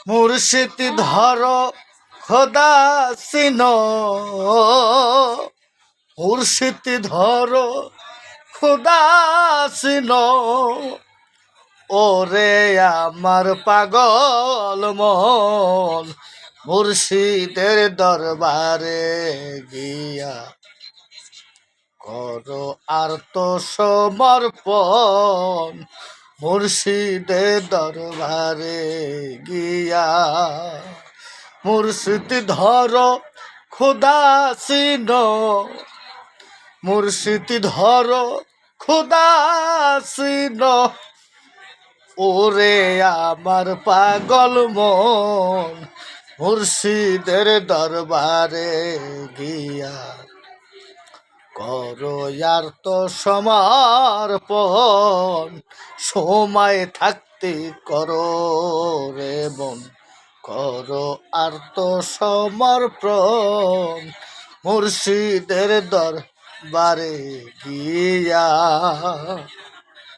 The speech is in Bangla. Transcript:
মুর্শিদ ধরো খোদা সিনো, মুর্শিদ ধরো খোদা সিনো। ওরে আমার পাগল মন, মুর্শিদের দরবারে গিয়া করো আর তো সমর্পণ, মুর্শিদের দরবারে গিয়া। মুর্শিদ ধরো খোদা সিনো, মুর্শিদ ধরো খোদা সিনো। ওরে আমার পাগল মন, মুর্শিদের দরবারে গিয়া করো আর তো সমর্পণ, সময় থাকতে করো রে মন, করো আর তো সমর্পণ, মুর্শিদের দরবারে গিয়া।